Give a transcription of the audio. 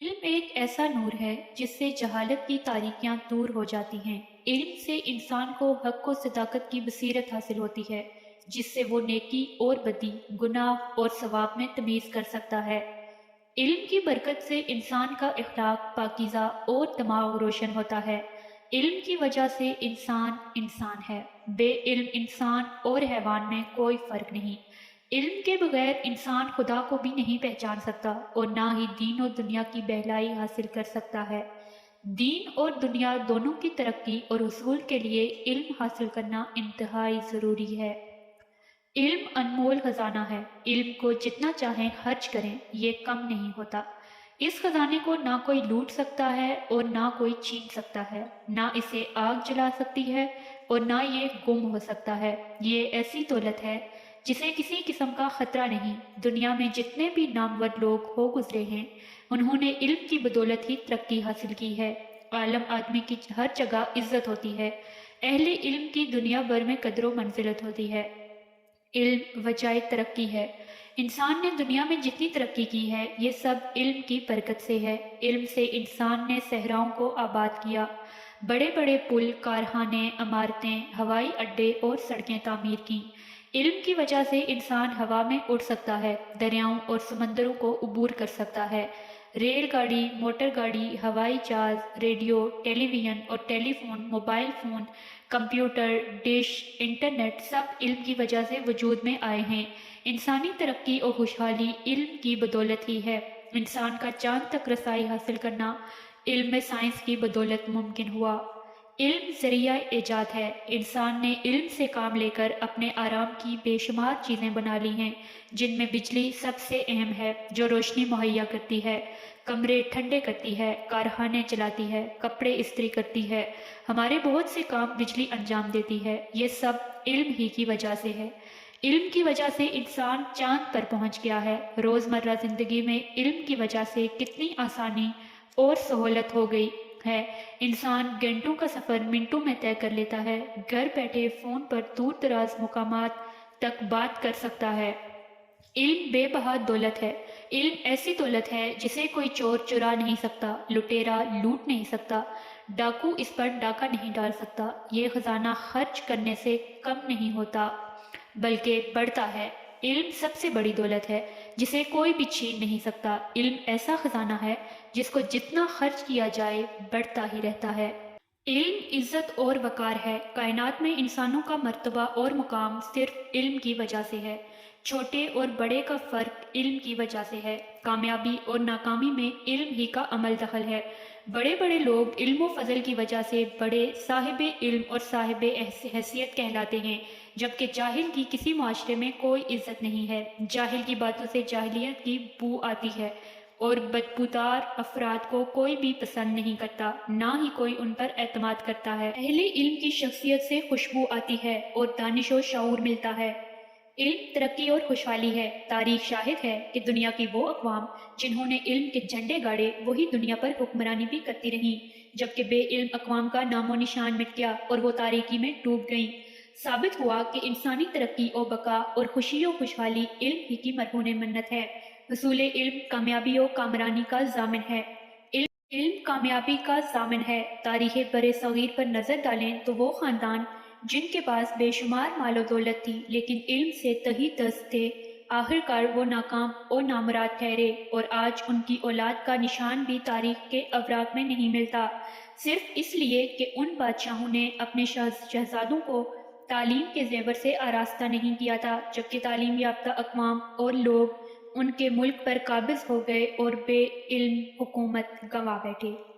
علم ایک ایسا نور ہے جس سے جہالت کی تاریکیاں دور ہو جاتی ہیں۔ علم سے انسان کو حق و صداقت کی بصیرت حاصل ہوتی ہے، جس سے وہ نیکی اور بدی، گناہ اور ثواب میں تمیز کر سکتا ہے۔ علم کی برکت سے انسان کا اخلاق پاکیزہ اور دماغ روشن ہوتا ہے۔ علم کی وجہ سے انسان انسان ہے۔ بے علم انسان اور حیوان میں کوئی فرق نہیں۔ علم کے بغیر انسان خدا کو بھی نہیں پہچان سکتا اور نہ ہی دین و دنیا کی بہلائی حاصل کر سکتا ہے۔ دین اور دنیا دونوں کی ترقی اور حصول کے لیے علم حاصل کرنا انتہائی ضروری ہے۔ علم انمول خزانہ ہے۔ علم کو جتنا چاہیں خرچ کریں، یہ کم نہیں ہوتا۔ اس خزانے کو نہ کوئی لوٹ سکتا ہے اور نہ کوئی چھین سکتا ہے، نہ اسے آگ جلا سکتی ہے اور نہ یہ گم ہو سکتا ہے۔ یہ ایسی دولت ہے جسے کسی قسم کا خطرہ نہیں۔ دنیا میں جتنے بھی نامور لوگ ہو گزرے ہیں، انہوں نے علم کی بدولت ہی ترقی حاصل کی ہے۔ عالم آدمی کی ہر جگہ عزت ہوتی ہے۔ اہل علم کی دنیا بھر میں قدر و منزلت ہوتی ہے۔ علم وجہ ترقی ہے۔ انسان نے دنیا میں جتنی ترقی کی ہے، یہ سب علم کی برکت سے ہے۔ علم سے انسان نے صحراؤں کو آباد کیا، بڑے بڑے پل، کارخانے، عمارتیں، ہوائی اڈے اور سڑکیں تعمیر کی۔ علم کی وجہ سے انسان ہوا میں اڑ سکتا ہے، دریاؤں اور سمندروں کو عبور کر سکتا ہے۔ ریل گاڑی، موٹر گاڑی، ہوائی جہاز، ریڈیو، ٹیلی ویژن اور telephone, mobile phone, computer, dish, internet سب علم کی وجہ سے وجود میں آئے ہیں۔ انسانی ترقی اور خوشحالی علم کی بدولت ہی ہے۔ انسان کا چاند تک رسائی حاصل کرنا علم میں سائنس کی بدولت ممکن ہوا۔ علم ذریعہ ایجاد ہے۔ انسان نے علم سے کام لے کر اپنے آرام کی بے شمار چیزیں بنا لی ہیں، جن میں بجلی سب سے اہم ہے، جو روشنی مہیا کرتی ہے، کمرے ٹھنڈے کرتی ہے، کارخانے چلاتی ہے، کپڑے استری کرتی ہے۔ ہمارے بہت سے کام بجلی انجام دیتی ہے۔ یہ سب علم ہی کی وجہ سے ہے۔ علم کی وجہ سے انسان چاند پر پہنچ گیا ہے۔ روزمرہ زندگی میں علم کی وجہ سے کتنی آسانی اور سہولت ہو گئی ہے۔ انسان گھنٹوں کا سفر منٹوں میں طے کر لیتا ہے، گھر بیٹھے فون پر دور دراز مقامات تک بات کر سکتا ہے۔ علم بے بہا دولت ہے۔ علم ایسی دولت ہے جسے کوئی چور چرا نہیں سکتا، لٹیرا لوٹ نہیں سکتا، ڈاکو اس پر ڈاکہ نہیں ڈال سکتا۔ یہ خزانہ خرچ کرنے سے کم نہیں ہوتا بلکہ بڑھتا ہے۔ علم سب سے بڑی دولت ہے جسے کوئی بھی چھین نہیں سکتا۔ علم ایسا خزانہ ہے جس کو جتنا خرچ کیا جائے بڑھتا ہی رہتا ہے۔ علم عزت اور وقار ہے۔ کائنات میں انسانوں کا مرتبہ اور مقام صرف علم کی وجہ سے ہے۔ چھوٹے اور بڑے کا فرق علم کی وجہ سے ہے۔ کامیابی اور ناکامی میں علم ہی کا عمل دخل ہے۔ بڑے بڑے لوگ علم و فضل کی وجہ سے بڑے صاحب علم اور صاحب حیثیت کہلاتے ہیں، جبکہ جاہل کی کسی معاشرے میں کوئی عزت نہیں ہے۔ جاہل کی باتوں سے جاہلیت کی بو آتی ہے اور بدبودار افراد کو کوئی بھی پسند نہیں کرتا، نہ ہی کوئی ان پر اعتماد کرتا ہے۔ اہل علم کی شخصیت سے خوشبو آتی ہے اور دانش و شعور ملتا ہے۔ علم ترقی اور خوشحالی ہے۔ تاریخ شاہد ہے کہ دنیا کی وہ اقوام جنہوں نے علم کے جھنڈے گاڑے، وہی دنیا پر حکمرانی بھی کرتی رہیں، جبکہ بے علم اقوام کا نام و نشان مٹ گیا اور وہ تاریکی میں ڈوب گئیں۔ ثابت ہوا کہ انسانی ترقی و بقا اور خوشی و خوشحالی علم ہی کی مرہون منت ہے۔ حصول علم کامیابی و کامرانی کا ضامن ہے۔ علم کامیابی کا ضامن ہے۔ تاریخ بر صغیر پر نظر ڈالیں تو وہ خاندان جن کے پاس بے شمار مال و دولت تھی لیکن علم سے تہی دست تھے، آخر کار وہ ناکام اور نامراد ٹھہرے، اور آج ان کی اولاد کا نشان بھی تاریخ کے اوراق میں نہیں ملتا، صرف اس لیے کہ ان بادشاہوں نے اپنے شہزادوں کو تعلیم کے زیور سے آراستہ نہیں کیا تھا، جبکہ تعلیم یافتہ اقوام اور لوگ ان کے ملک پر قابض ہو گئے اور بے علم حکومت گنوا بیٹھے۔